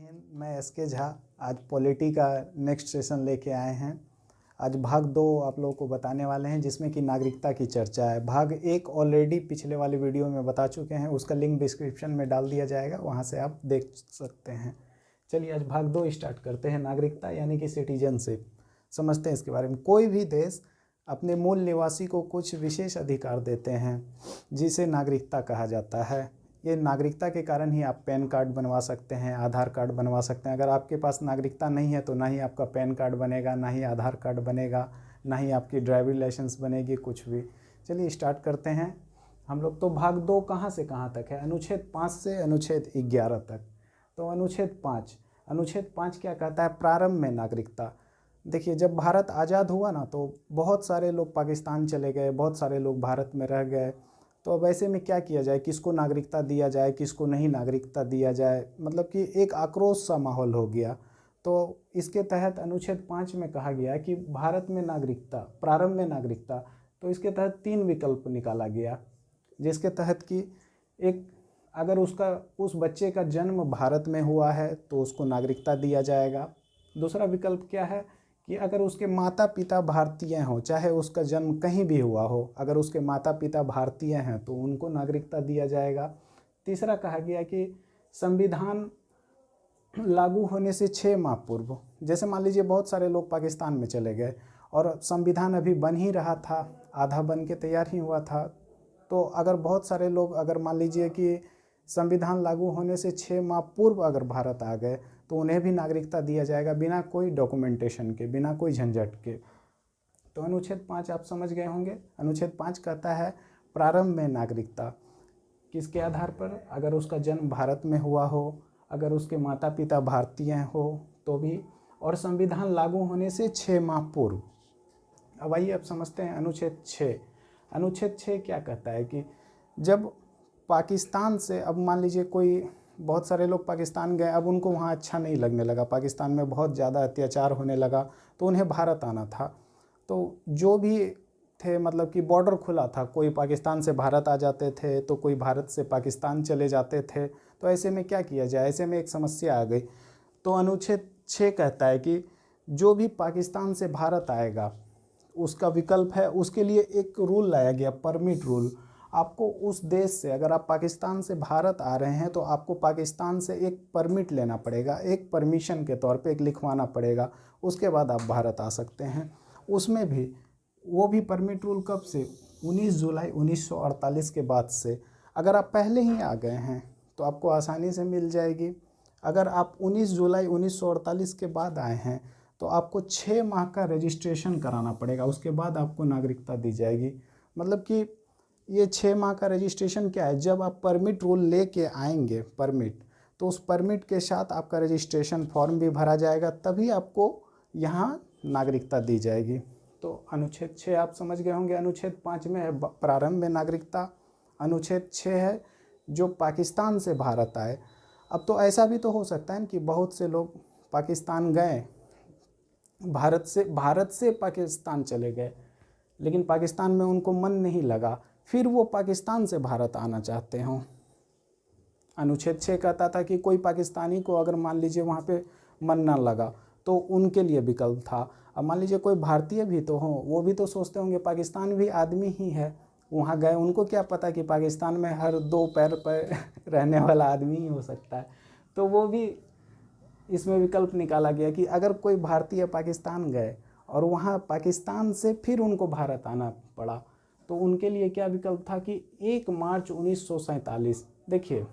हिंद, मैं एसके झा। आज पॉलिटी का नेक्स्ट सेशन लेके आए हैं। आज भाग 2 आप लोगों को बताने वाले हैं, जिसमें कि नागरिकता की चर्चा है। भाग 1 ऑलरेडी पिछले वाले वीडियो में बता चुके हैं, उसका लिंक डिस्क्रिप्शन में डाल दिया जाएगा, वहां से आप देख सकते हैं। चलिए आज भाग 2 स्टार्ट करते हैं। नागरिकता यानी कि सिटीजनशिप, समझते हैं इसके बारे में। कोई भी देश अपने मूल निवासी को कुछ विशेष अधिकार देते हैं, जिसे नागरिकता कहा जाता है। ये नागरिकता के कारण ही आप पैन कार्ड बनवा सकते हैं, आधार कार्ड बनवा सकते हैं। अगर आपके पास नागरिकता नहीं है तो ना ही आपका पैन कार्ड बनेगा, ना ही आधार कार्ड बनेगा, ना ही आपकी ड्राइविंग लाइसेंस बनेगी, कुछ भी। चलिए स्टार्ट करते हैं हम लोग। तो भाग 2 कहाँ से कहाँ तक है? अनुच्छेद 5 से अनुच्छेद 11 तक। तो अनुच्छेद 5 क्या कहता है? प्रारंभ में नागरिकता। देखिए, जब भारत आज़ाद हुआ ना, तो बहुत सारे लोग पाकिस्तान चले गए, बहुत सारे लोग भारत में रह गए। तो अब ऐसे में क्या किया जाए, किसको नागरिकता दिया जाए, किसको नहीं नागरिकता दिया जाए, मतलब कि एक आक्रोश सा माहौल हो गया। तो इसके तहत अनुच्छेद 5 में कहा गया कि भारत में नागरिकता, प्रारंभ में नागरिकता। तो इसके तहत 3 विकल्प निकाला गया, जिसके तहत कि एक, अगर उस बच्चे का जन्म भारत में हुआ है तो उसको नागरिकता दिया जाएगा। दूसरा विकल्प क्या है कि अगर उसके माता पिता भारतीय हों, चाहे उसका जन्म कहीं भी हुआ हो, अगर उसके माता पिता भारतीय हैं तो उनको नागरिकता दिया जाएगा। तीसरा कहा गया कि संविधान लागू होने से 6 माह पूर्व, जैसे मान लीजिए बहुत सारे लोग पाकिस्तान में चले गए और संविधान अभी बन ही रहा था, आधा बन के तैयार ही हुआ था। तो अगर बहुत सारे लोग, अगर मान लीजिए कि संविधान लागू होने से 6 माह पूर्व अगर भारत आ गए, तो उन्हें भी नागरिकता दिया जाएगा, बिना कोई डॉक्यूमेंटेशन के, बिना कोई झंझट के। तो अनुच्छेद 5 आप समझ गए होंगे। अनुच्छेद 5 कहता है प्रारंभ में नागरिकता। किसके आधार पर? अगर उसका जन्म भारत में हुआ हो, अगर उसके माता पिता भारतीय हो तो भी, और संविधान लागू होने से 6 माह पूर्व। अब आइए अब समझते हैं अनुच्छेद 6। अनुच्छेद 6 क्या कहता है कि जब पाकिस्तान से, अब मान लीजिए कोई, बहुत सारे लोग पाकिस्तान गए, अब उनको वहाँ अच्छा नहीं लगने लगा, पाकिस्तान में बहुत ज़्यादा अत्याचार होने लगा, तो उन्हें भारत आना था। तो जो भी थे, मतलब कि बॉर्डर खुला था, कोई पाकिस्तान से भारत आ जाते थे तो कोई भारत से पाकिस्तान चले जाते थे। तो ऐसे में क्या किया जाए? ऐसे में एक समस्या आ गई। तो अनुच्छेद 6 कहता है कि जो भी पाकिस्तान से भारत आएगा, उसका विकल्प है, उसके लिए एक रूल लाया गया, परमिट रूल। आपको उस देश से, अगर आप पाकिस्तान से भारत आ रहे हैं तो आपको पाकिस्तान से एक परमिट लेना पड़ेगा, एक परमिशन के तौर पे एक लिखवाना पड़ेगा, उसके बाद आप भारत आ सकते हैं। उसमें भी, वो भी परमिट रूल कब से? 19 जुलाई 1948 के बाद से। अगर आप पहले ही आ गए हैं तो आपको आसानी से मिल जाएगी। अगर आप 19 जुलाई 1948 के बाद आए हैं तो आपको 6 माह का रजिस्ट्रेशन कराना पड़ेगा, उसके बाद आपको नागरिकता दी जाएगी। मतलब कि ये 6 माह का रजिस्ट्रेशन क्या है? जब आप परमिट रूल लेके आएंगे, परमिट, तो उस परमिट के साथ आपका रजिस्ट्रेशन फॉर्म भी भरा जाएगा, तभी आपको यहाँ नागरिकता दी जाएगी। तो अनुच्छेद 6 आप समझ गए होंगे। अनुच्छेद 5 में है प्रारंभ में नागरिकता। अनुच्छेद 6 है जो पाकिस्तान से भारत आए। अब तो ऐसा भी तो हो सकता है कि बहुत से लोग पाकिस्तान गए, भारत से पाकिस्तान चले गए, लेकिन पाकिस्तान में उनको मन नहीं लगा, फिर वो पाकिस्तान से भारत आना चाहते हों। अनुच्छेद 6 कहता था कि कोई पाकिस्तानी को अगर मान लीजिए वहाँ पे मन ना लगा तो उनके लिए विकल्प था। अब मान लीजिए कोई भारतीय भी तो हो, वो भी तो सोचते होंगे पाकिस्तान भी आदमी ही है, वहाँ गए, उनको क्या पता कि पाकिस्तान में हर 2 पैर पर रहने वाला आदमी ही हो सकता है। तो वो भी इसमें विकल्प निकाला गया कि अगर कोई भारतीय पाकिस्तान गए और वहाँ पाकिस्तान से फिर उनको भारत आना पड़ा, तो उनके लिए क्या विकल्प था कि 1 मार्च 1947, देखिए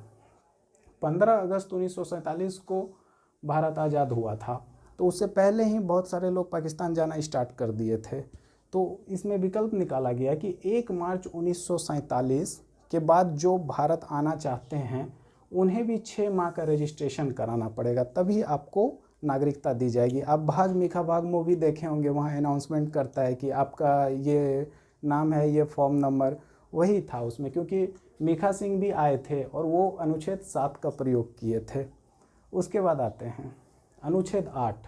15 अगस्त 1947 को भारत आज़ाद हुआ था, तो उससे पहले ही बहुत सारे लोग पाकिस्तान जाना स्टार्ट कर दिए थे। तो इसमें विकल्प निकाला गया कि 1 मार्च 1947 के बाद जो भारत आना चाहते हैं उन्हें भी 6 माह का रजिस्ट्रेशन कराना पड़ेगा, तभी आपको नागरिकता दी जाएगी। आप भाग मिल्खा भाग मूवी देखे होंगे, वहाँ अनाउंसमेंट करता है कि आपका ये नाम है, ये फॉर्म नंबर, वही था उसमें, क्योंकि मिल्खा सिंह भी आए थे और वो अनुच्छेद 7 का प्रयोग किए थे। उसके बाद आते हैं अनुच्छेद 8।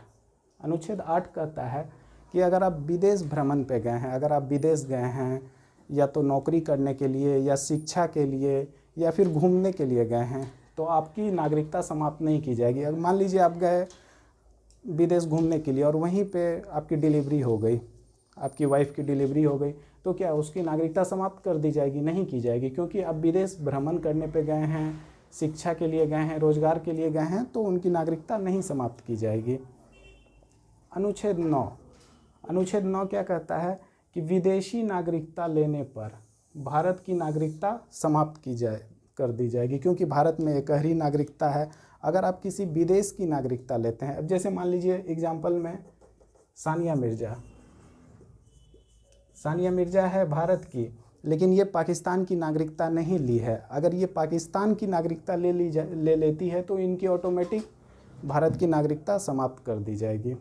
अनुच्छेद 8 कहता है कि अगर आप विदेश भ्रमण पे गए हैं, अगर आप विदेश गए हैं या तो नौकरी करने के लिए या शिक्षा के लिए या फिर घूमने के लिए गए हैं, तो आपकी नागरिकता समाप्त नहीं की जाएगी। अगर मान लीजिए आप गए विदेश घूमने के लिए और वहीं पे आपकी डिलीवरी हो गई, आपकी वाइफ की डिलीवरी हो गई, तो क्या उसकी नागरिकता समाप्त कर दी जाएगी? नहीं की जाएगी, क्योंकि अब विदेश भ्रमण करने पे गए हैं, शिक्षा के लिए गए हैं, रोजगार के लिए गए हैं, तो उनकी नागरिकता नहीं समाप्त की जाएगी। अनुच्छेद 9, अनुच्छेद 9 क्या कहता है कि विदेशी नागरिकता लेने पर भारत की नागरिकता समाप्त कर दी जाएगी, क्योंकि भारत में एक ही नागरिकता है। अगर आप किसी विदेश की नागरिकता लेते हैं, अब जैसे मान लीजिए एग्जाम्पल में सानिया मिर्ज़ा है भारत की, लेकिन ये पाकिस्तान की नागरिकता नहीं ली है। अगर ये पाकिस्तान की नागरिकता ले लेती है तो इनकी ऑटोमेटिक भारत की नागरिकता समाप्त कर दी जाएगी।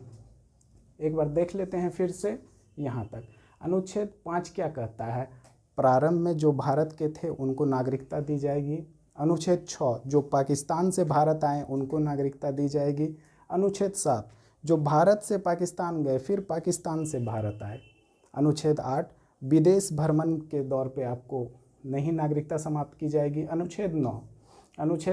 एक बार देख लेते हैं फिर से यहाँ तक। अनुच्छेद 5 क्या कहता है? प्रारंभ में जो भारत के थे उनको नागरिकता दी जाएगी। अनुच्छेद 6 जो पाकिस्तान से भारत आए उनको नागरिकता दी जाएगी। अनुच्छेद 7 जो भारत से पाकिस्तान गए फिर पाकिस्तान से भारत आए। अनुच्छेद 8 विदेश भ्रमण के दौर पे आपको नहीं नागरिकता समाप्त की जाएगी। अनुच्छेद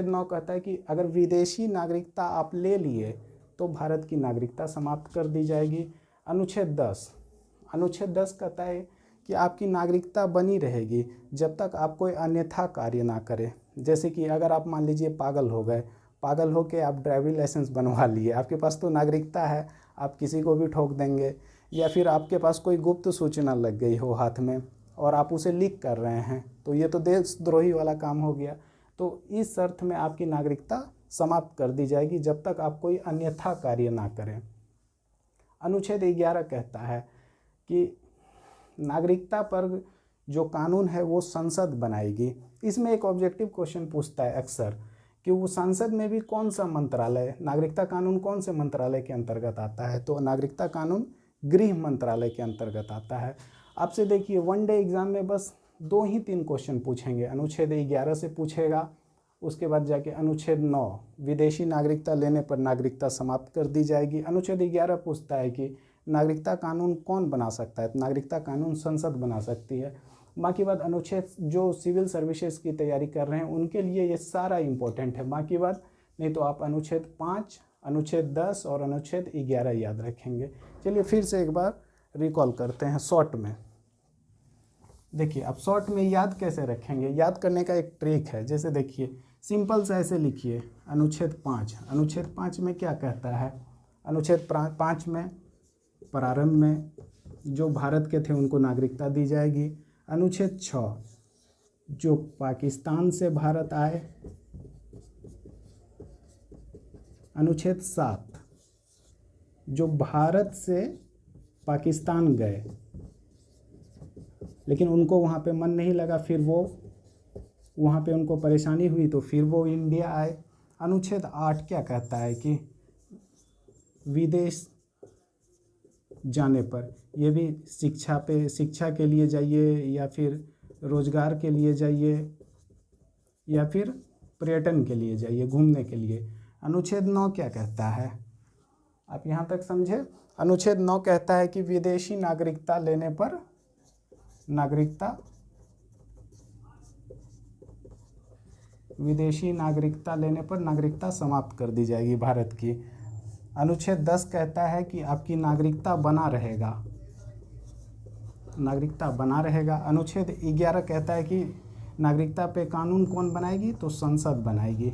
9 कहता है कि अगर विदेशी नागरिकता आप ले लिए तो भारत की नागरिकता समाप्त कर दी जाएगी। अनुच्छेद 10 कहता है कि आपकी नागरिकता बनी रहेगी जब तक आप कोई अन्यथा कार्य ना करें। जैसे कि अगर आप मान लीजिए पागल हो गए, पागल हो के आप ड्राइविंग लाइसेंस बनवा लिए, आपके पास तो नागरिकता है, आप किसी को भी ठोक देंगे, या फिर आपके पास कोई गुप्त सूचना लग गई हो हाथ में और आप उसे लीक कर रहे हैं, तो ये तो देशद्रोही वाला काम हो गया। तो इस शर्त में आपकी नागरिकता समाप्त कर दी जाएगी जब तक आप कोई अन्यथा कार्य ना करें। अनुच्छेद 11 कहता है कि नागरिकता पर जो कानून है वो संसद बनाएगी। इसमें एक ऑब्जेक्टिव क्वेश्चन पूछता है अक्सर कि वो संसद में भी कौन सा मंत्रालय, नागरिकता कानून कौन से मंत्रालय के अंतर्गत आता है? तो नागरिकता कानून गृह मंत्रालय के अंतर्गत आता है। आपसे देखिए वन डे एग्जाम में बस 2 ही 3 क्वेश्चन पूछेंगे। अनुच्छेद 11 से पूछेगा, उसके बाद जाके अनुच्छेद 9 विदेशी नागरिकता लेने पर नागरिकता समाप्त कर दी जाएगी। अनुच्छेद 11 पूछता है कि नागरिकता कानून कौन बना सकता है? तो नागरिकता कानून संसद बना सकती है। बाकी बात अनुच्छेद जो सिविल सर्विसेज की तैयारी कर रहे हैं उनके लिए ये सारा इम्पोर्टेंट है। बाकी बात नहीं तो आप अनुच्छेद 5, अनुच्छेद 10 और अनुच्छेद 11 याद रखेंगे। चलिए फिर से एक बार रिकॉल करते हैं शॉर्ट में। देखिए अब शॉर्ट में याद कैसे रखेंगे, याद करने का एक ट्रिक है। जैसे देखिए सिंपल सा ऐसे लिखिए अनुच्छेद 5। अनुच्छेद 5 में क्या कहता है? अनुच्छेद 5 में प्रारंभ में जो भारत के थे उनको नागरिकता दी जाएगी। अनुच्छेद 6 जो पाकिस्तान से भारत आए। अनुच्छेद 7 जो भारत से पाकिस्तान गए लेकिन उनको वहाँ पे मन नहीं लगा, फिर वो वहाँ पे उनको परेशानी हुई तो फिर वो इंडिया आए। अनुच्छेद 8 क्या कहता है कि विदेश जाने पर, ये भी शिक्षा के लिए जाइए या फिर रोजगार के लिए जाइए या फिर पर्यटन के लिए जाइए, घूमने के लिए। अनुच्छेद 9 क्या कहता है? आप यहाँ तक समझे? अनुच्छेद 9 कहता है कि विदेशी नागरिकता लेने पर नागरिकता समाप्त कर दी जाएगी भारत की। अनुच्छेद 10 कहता है कि आपकी नागरिकता बना रहेगा। अनुच्छेद 11 कहता है कि नागरिकता पे कानून कौन बनाएगी? तो संसद बनाएगी।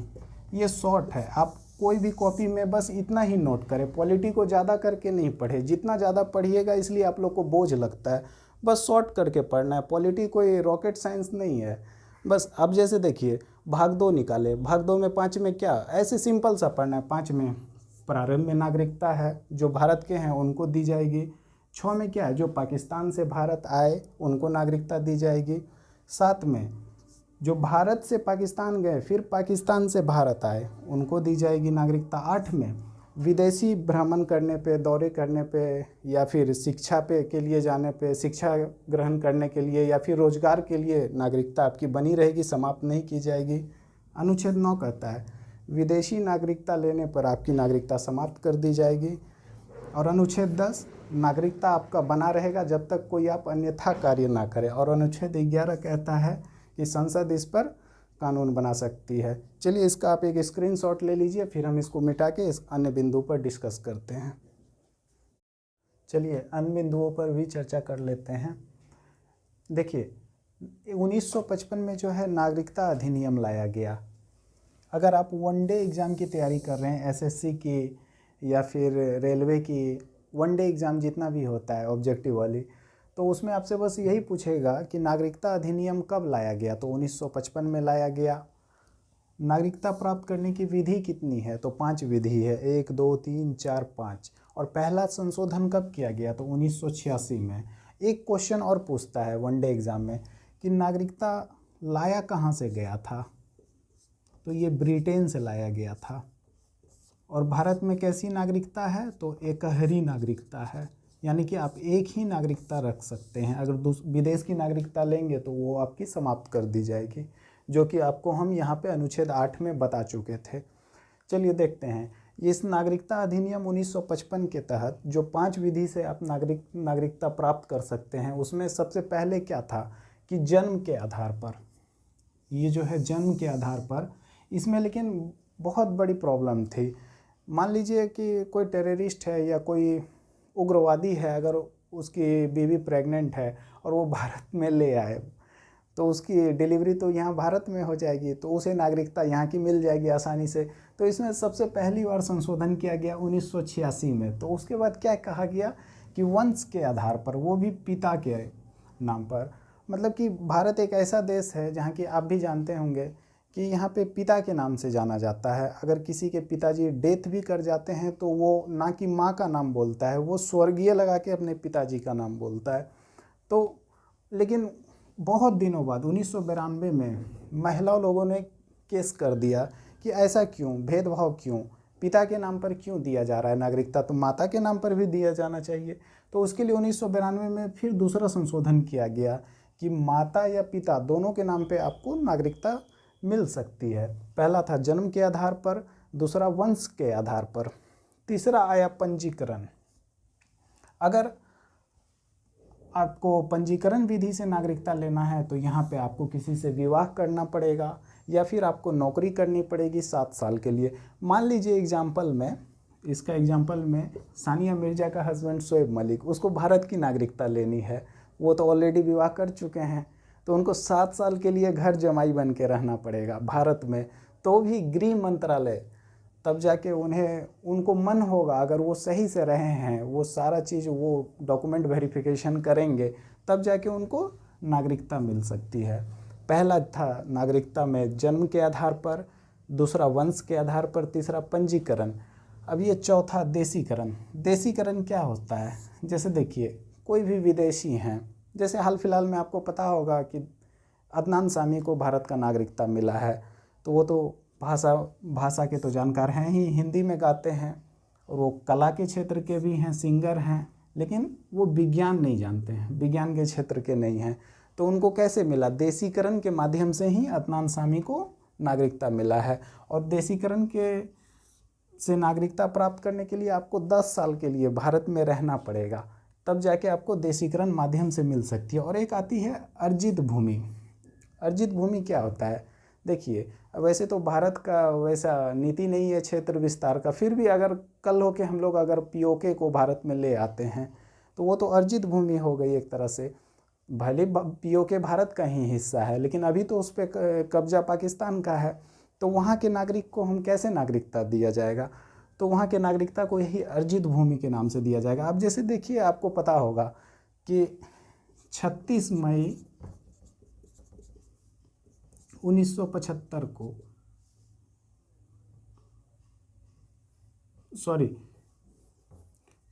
ये शॉर्ट है, आप कोई भी कॉपी में बस इतना ही नोट करें, पॉलिटी को ज़्यादा करके नहीं पढ़े। जितना ज़्यादा पढ़िएगा इसलिए आप लोग को बोझ लगता है, बस शॉर्ट करके पढ़ना है। पॉलिटी कोई रॉकेट साइंस नहीं है। बस अब जैसे देखिए भाग 2 निकाले, भाग 2 में 5 में क्या, ऐसे सिंपल सा पढ़ना है। 5 में प्रारंभ में नागरिकता है, जो भारत के हैं उनको दी जाएगी। 6 में क्या है? जो पाकिस्तान से भारत आए उनको नागरिकता दी जाएगी। 7 में जो भारत से पाकिस्तान गए फिर पाकिस्तान से भारत आए उनको दी जाएगी नागरिकता। 8 में विदेशी भ्रमण करने पे, दौरे करने पे या फिर शिक्षा पे के लिए जाने पे, शिक्षा ग्रहण करने के लिए या फिर रोजगार के लिए नागरिकता आपकी बनी रहेगी, समाप्त नहीं की जाएगी। अनुच्छेद 9 कहता है विदेशी नागरिकता लेने पर आपकी नागरिकता समाप्त कर दी जाएगी। और अनुच्छेद 10 नागरिकता आपका बना रहेगा जब तक कोई आप अन्यथा कार्य ना करें। और अनुच्छेद 11 कहता है कि संसद इस पर कानून बना सकती है। चलिए इसका आप एक स्क्रीनशॉट ले लीजिए, फिर हम इसको मिटा के इस अन्य बिंदु पर डिस्कस करते हैं। चलिए अन्य बिंदुओं पर भी चर्चा कर लेते हैं। देखिए 1955 में जो है नागरिकता अधिनियम लाया गया। अगर आप वनडे एग्ज़ाम की तैयारी कर रहे हैं, एसएससी की या फिर रेलवे की, वनडे एग्ज़ाम जितना भी होता है ऑब्जेक्टिव वाली, तो उसमें आपसे बस यही पूछेगा कि नागरिकता अधिनियम कब लाया गया, तो 1955 में लाया गया। नागरिकता प्राप्त करने की विधि कितनी है, तो 5 विधि है, 1 2 3 4 5। और पहला संशोधन कब किया गया, तो 1986 में। एक क्वेश्चन और पूछता है वनडे एग्ज़ाम में कि नागरिकता लाया कहाँ से गया था, तो ये ब्रिटेन से लाया गया था। और भारत में कैसी नागरिकता है, तो एकहरी नागरिकता है, यानी कि आप एक ही नागरिकता रख सकते हैं। अगर विदेश की नागरिकता लेंगे तो वो आपकी समाप्त कर दी जाएगी, जो कि आपको हम यहाँ पे अनुच्छेद 8 में बता चुके थे। चलिए देखते हैं इस नागरिकता अधिनियम 1955 के तहत जो 5 विधि से आप नागरिकता प्राप्त कर सकते हैं, उसमें सबसे पहले क्या था कि जन्म के आधार पर। ये जो है जन्म के आधार पर, इसमें लेकिन बहुत बड़ी प्रॉब्लम थी। मान लीजिए कि कोई टेररिस्ट है या कोई उग्रवादी है, अगर उसकी बीवी प्रेग्नेंट है और वो भारत में ले आए, तो उसकी डिलीवरी तो यहाँ भारत में हो जाएगी, तो उसे नागरिकता यहाँ की मिल जाएगी आसानी से। तो इसमें सबसे पहली बार संशोधन किया गया 1986 में। तो उसके बाद क्या कहा गया कि वंश के आधार पर, वो भी पिता के नाम पर। मतलब कि भारत एक ऐसा देश है जहाँ की आप भी जानते होंगे कि यहाँ पे पिता के नाम से जाना जाता है। अगर किसी के पिताजी डेथ भी कर जाते हैं तो वो ना कि माँ का नाम बोलता है, वो स्वर्गीय लगा के अपने पिताजी का नाम बोलता है। तो लेकिन बहुत दिनों बाद 1992 में महिला लोगों ने केस कर दिया कि ऐसा क्यों, भेदभाव क्यों, पिता के नाम पर क्यों दिया जा रहा है नागरिकता, तो माता के नाम पर भी दिया जाना चाहिए। तो उसके लिए 1992 में फिर दूसरा संशोधन किया गया कि माता या पिता दोनों के नाम पे आपको नागरिकता मिल सकती है। पहला था जन्म के आधार पर, दूसरा वंश के आधार पर, तीसरा आया पंजीकरण। अगर आपको पंजीकरण विधि से नागरिकता लेना है तो यहाँ पे आपको किसी से विवाह करना पड़ेगा या फिर आपको नौकरी करनी पड़ेगी 7 साल के लिए। मान लीजिए एग्जाम्पल में, इसका एग्जाम्पल में सानिया मिर्जा का हस्बैंड शोएब मलिक, उसको भारत की नागरिकता लेनी है, वो तो ऑलरेडी विवाह कर चुके हैं, तो उनको 7 साल के लिए घर जमाई बन के रहना पड़ेगा भारत में। तो भी गृह मंत्रालय तब जाके उनको मन होगा, अगर वो सही से रहे हैं, वो सारा चीज़ वो डॉक्यूमेंट वेरिफिकेशन करेंगे, तब जाके उनको नागरिकता मिल सकती है। पहला था नागरिकता में जन्म के आधार पर, दूसरा वंश के आधार पर, तीसरा पंजीकरण। अब ये चौथा देशीकरण। देशीकरण क्या होता है, जैसे देखिए कोई भी विदेशी हैं, जैसे हाल फिलहाल में आपको पता होगा कि अदनान सामी को भारत का नागरिकता मिला है, तो वो तो भाषा के तो जानकार हैं ही, हिंदी में गाते हैं और वो कला के क्षेत्र के भी हैं, सिंगर हैं, लेकिन वो विज्ञान नहीं जानते हैं, विज्ञान के क्षेत्र के नहीं हैं। तो उनको कैसे मिला, देशीकरण के माध्यम से ही अदनान सामी को नागरिकता मिला है। और देशीकरण के से नागरिकता प्राप्त करने के लिए आपको 10 साल के लिए भारत में रहना पड़ेगा, तब जाके आपको देशीकरण माध्यम से मिल सकती है। और एक आती है अर्जित भूमि। अर्जित भूमि क्या होता है, देखिए वैसे तो भारत का वैसा नीति नहीं है क्षेत्र विस्तार का, फिर भी अगर कल हो के हम लोग अगर पीओके को भारत में ले आते हैं तो वो तो अर्जित भूमि हो गई एक तरह से। भले पीओके भारत का ही हिस्सा है, लेकिन अभी तो उस पर कब्जा पाकिस्तान का है, तो वहाँ के नागरिक को हम कैसे नागरिकता दिया जाएगा, तो वहाँ के नागरिकता को यही अर्जित भूमि के नाम से दिया जाएगा। अब जैसे देखिए आपको पता होगा कि 36 मई 1975 को,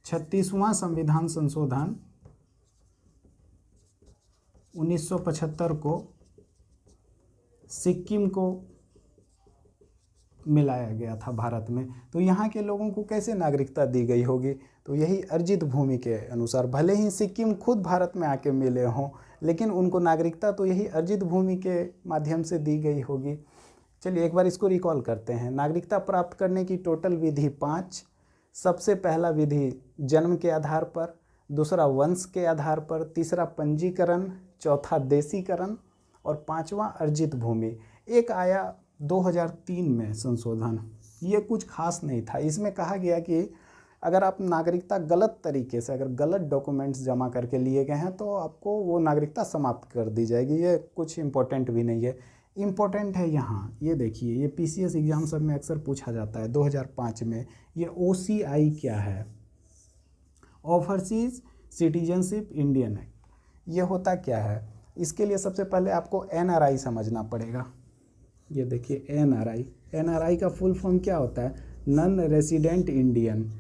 36वां संविधान संशोधन 1975 को सिक्किम को मिलाया गया था भारत में। तो यहाँ के लोगों को कैसे नागरिकता दी गई होगी, तो यही अर्जित भूमि के अनुसार। भले ही सिक्किम खुद भारत में आके मिले हों, लेकिन उनको नागरिकता तो यही अर्जित भूमि के माध्यम से दी गई होगी। चलिए एक बार इसको रिकॉल करते हैं। नागरिकता प्राप्त करने की टोटल विधि 5। सबसे पहला विधि जन्म के आधार पर, दूसरा वंश के आधार पर, तीसरा पंजीकरण, चौथा देशीकरण और 5वां अर्जित भूमि। एक आया 2003 में संशोधन, ये कुछ खास नहीं था। इसमें कहा गया कि अगर आप नागरिकता गलत तरीके से, अगर गलत डॉक्यूमेंट्स जमा करके लिए गए हैं तो आपको वो नागरिकता समाप्त कर दी जाएगी। ये कुछ इम्पोर्टेंट भी नहीं है। इम्पोर्टेंट है यहाँ, ये देखिए, ये पीसीएस एग्जाम सब में अक्सर पूछा जाता है 2005 में। ये ओसीआई क्या है? Overseas citizenship Indian act. ये होता क्या है? इसके लिए सबसे पहले आपको एनआरआई समझना पड़ेगा। ये देखिए एनआरआई, एनआरआई का फुल फॉर्म क्या होता है? Non resident Indian.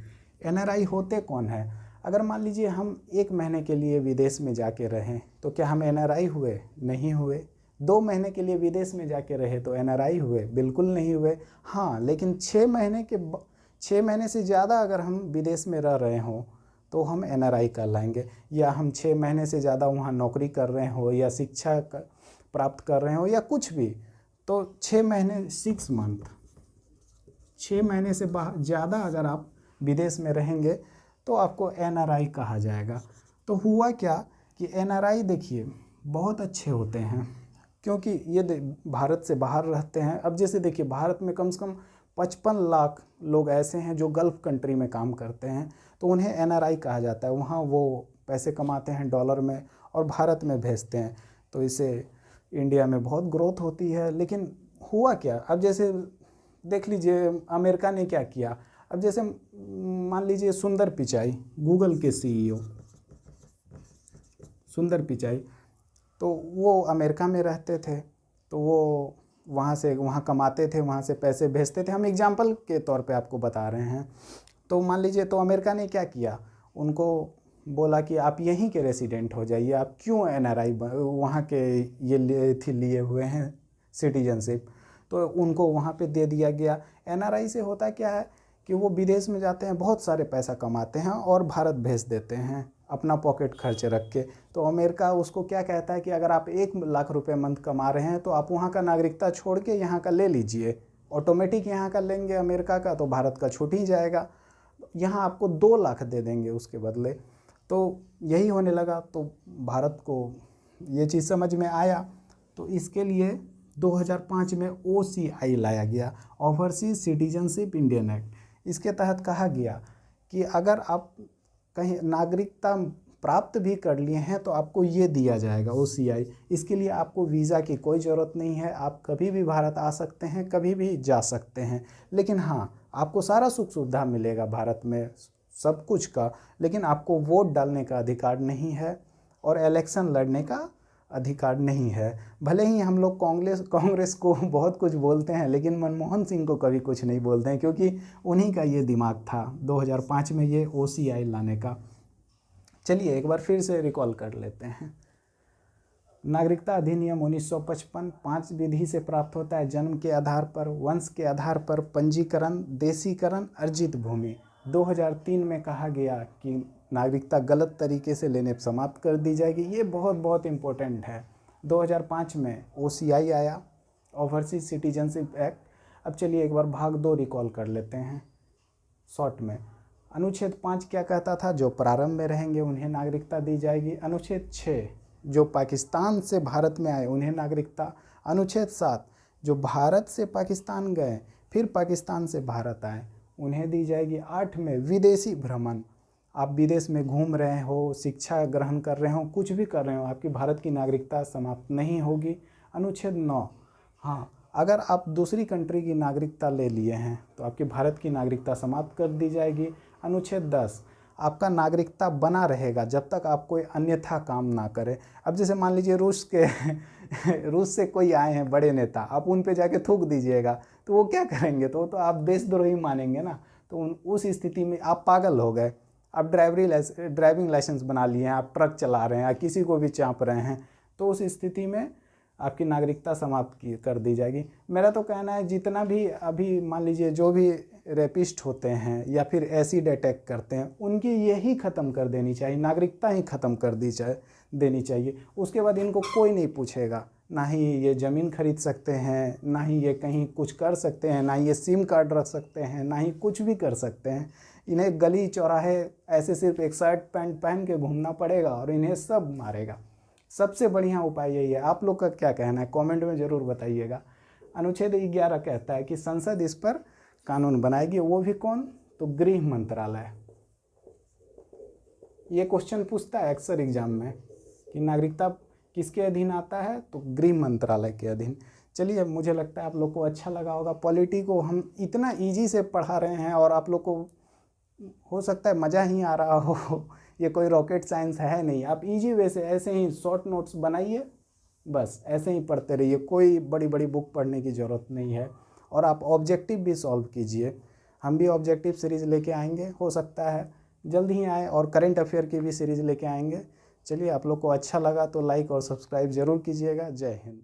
एनआरआई होते कौन है? अगर मान लीजिए हम 1 महीने के लिए विदेश में जाके रहें तो क्या हम एनआरआई हुए? नहीं हुए। 2 महीने के लिए विदेश में जाके रहे तो एनआरआई हुए? बिल्कुल नहीं हुए। हाँ, लेकिन 6 महीने से ज़्यादा अगर हम विदेश में रह रहे हों तो हम एनआरआई कहलाएंगे। या हम 6 महीने से ज़्यादा वहाँ नौकरी कर रहे हो या शिक्षा प्राप्त कर रहे हो या कुछ भी, तो 6 महीने 6 मंथ 6 महीने से ज़्यादा अगर आप विदेश में रहेंगे तो आपको एनआरआई कहा जाएगा। तो हुआ क्या कि एनआरआई देखिए बहुत अच्छे होते हैं, क्योंकि ये भारत से बाहर रहते हैं। अब जैसे देखिए भारत में कम से कम 55 लाख लोग ऐसे हैं जो गल्फ़ कंट्री में काम करते हैं, तो उन्हें एनआरआई कहा जाता है। वहाँ वो पैसे कमाते हैं डॉलर में और भारत में भेजते हैं, तो इससे इंडिया में बहुत ग्रोथ होती है। लेकिन हुआ क्या, अब जैसे देख लीजिए अमेरिका ने क्या किया। अब जैसे मान लीजिए सुंदर पिचाई, गूगल के सीईओ सुंदर पिचाई, तो वो अमेरिका में रहते थे, तो वो वहाँ कमाते थे, वहाँ से पैसे भेजते थे। हम एग्जाम्पल के तौर पे आपको बता रहे हैं। तो मान लीजिए, तो अमेरिका ने क्या किया, उनको बोला कि आप यहीं के रेसिडेंट हो जाइए, आप क्यों एनआरआई वहाँ के ये लिए हुए हैं सिटीजनशिप, तो उनको वहाँ पे दे दिया गया। एनआरआई से होता क्या है कि वो विदेश में जाते हैं, बहुत सारे पैसा कमाते हैं और भारत भेज देते हैं अपना पॉकेट खर्च रख के। तो अमेरिका उसको क्या कहता है कि अगर आप 1 लाख रुपए मंथ कमा रहे हैं तो आप वहाँ का नागरिकता छोड़ के यहाँ का ले लीजिए, ऑटोमेटिक यहाँ का लेंगे अमेरिका का, तो भारत का छूट ही जाएगा। यहाँ आपको 2 लाख दे देंगे उसके बदले। तो यही होने लगा, तो भारत को ये चीज़ समझ में आया, तो इसके लिए 2005 में ओसीआई लाया गया, ओवरसीज सिटीजनशिप इंडियन एक्ट। इसके तहत कहा गया कि अगर आप कहीं नागरिकता प्राप्त भी कर लिए हैं तो आपको ये दिया जाएगा ओसीआई। इसके लिए आपको वीज़ा की कोई ज़रूरत नहीं है, आप कभी भी भारत आ सकते हैं, कभी भी जा सकते हैं। लेकिन हाँ, आपको सारा सुख सुविधा मिलेगा भारत में, सब कुछ का, लेकिन आपको वोट डालने का अधिकार नहीं है और इलेक्शन लड़ने का अधिकार नहीं है। भले ही हम लोग कांग्रेस को बहुत कुछ बोलते हैं, लेकिन मनमोहन सिंह को कभी कुछ नहीं बोलते हैं, क्योंकि उन्हीं का ये दिमाग था 2005 में ये ओसीआई लाने का। चलिए एक बार फिर से रिकॉल कर लेते हैं। नागरिकता अधिनियम 1955 5 विधि से प्राप्त होता है: जन्म के आधार पर, वंश के आधार पर, पंजीकरण, देशीकरण, अर्जित भूमि। 2003 में कहा गया कि नागरिकता गलत तरीके से लेने समाप्त कर दी जाएगी। ये बहुत बहुत इम्पोर्टेंट है। 2005 में ओसीआई आया, ओवरसीज सिटीजनशिप एक्ट। अब चलिए एक बार भाग 2 रिकॉल कर लेते हैं शॉर्ट में। अनुच्छेद 5 क्या कहता था? जो प्रारंभ में रहेंगे उन्हें नागरिकता दी जाएगी। अनुच्छेद 6, जो पाकिस्तान से भारत में आए उन्हें नागरिकता। अनुच्छेद 7, जो भारत से पाकिस्तान गए फिर पाकिस्तान से भारत आए उन्हें दी जाएगी। 8 में विदेशी भ्रमण, आप विदेश में घूम रहे हो, शिक्षा ग्रहण कर रहे हो, कुछ भी कर रहे हो, आपकी भारत की नागरिकता समाप्त नहीं होगी। अनुच्छेद 9, हाँ, अगर आप दूसरी कंट्री की नागरिकता ले लिए हैं तो आपकी भारत की नागरिकता समाप्त कर दी जाएगी। अनुच्छेद 10, आपका नागरिकता बना रहेगा जब तक आप कोई अन्यथा काम ना करें। अब जैसे मान लीजिए रूस से कोई आए हैं बड़े नेता, आप उन पे जाके थूक दीजिएगा तो वो क्या करेंगे? तो आप देशद्रोही मानेंगे ना। तो उस स्थिति में आप पागल हो गए। आप ड्राइविंग लाइसेंस बना लिए हैं, आप ट्रक चला रहे हैं, आप किसी को भी चाँप रहे हैं, तो उस स्थिति में आपकी नागरिकता समाप्त कर दी जाएगी। मेरा तो कहना है जितना भी अभी मान लीजिए जो भी रेपिस्ट होते हैं या फिर एसिड अटैक करते हैं, उनकी यही ख़त्म कर देनी चाहिए, नागरिकता ही ख़त्म कर देनी चाहिए। उसके बाद इनको कोई नहीं पूछेगा, ना ही ये ज़मीन खरीद सकते हैं, ना ही ये कहीं कुछ कर सकते हैं, ना ही ये सिम कार्ड रख सकते हैं, ना ही कुछ भी कर सकते हैं। इन्हें गली चौराहे ऐसे सिर्फ एक शर्ट पैंट पहन के घूमना पड़ेगा और इन्हें सब मारेगा। सबसे बढ़िया उपाय यही है। आप लोग का क्या कहना है? कमेंट में ज़रूर बताइएगा। अनुच्छेद 11 कहता है कि संसद इस पर कानून बनाएगी, वो भी कौन? तो गृह मंत्रालय। ये क्वेश्चन पूछता है अक्सर एग्जाम में कि नागरिकता किसके अधीन आता है? तो गृह मंत्रालय के अधीन। चलिए, मुझे लगता है आप लोग को अच्छा लगा होगा। पॉलिटी को हम इतना इजी से पढ़ा रहे हैं और आप लोग को हो सकता है मज़ा ही आ रहा हो। ये कोई रॉकेट साइंस है नहीं। आप इजी वे से ऐसे ही शॉर्ट नोट्स बनाइए, बस ऐसे ही पढ़ते रहिए, कोई बड़ी बड़ी बुक पढ़ने की ज़रूरत नहीं है। और आप ऑब्जेक्टिव भी सॉल्व कीजिए। हम भी ऑब्जेक्टिव सीरीज़ लेके आएंगे, हो सकता है जल्द ही आए, और करंट अफेयर की भी सीरीज़ लेके आएंगे। चलिए, आप लोग को अच्छा लगा तो लाइक और सब्सक्राइब ज़रूर कीजिएगा। जय हिंद।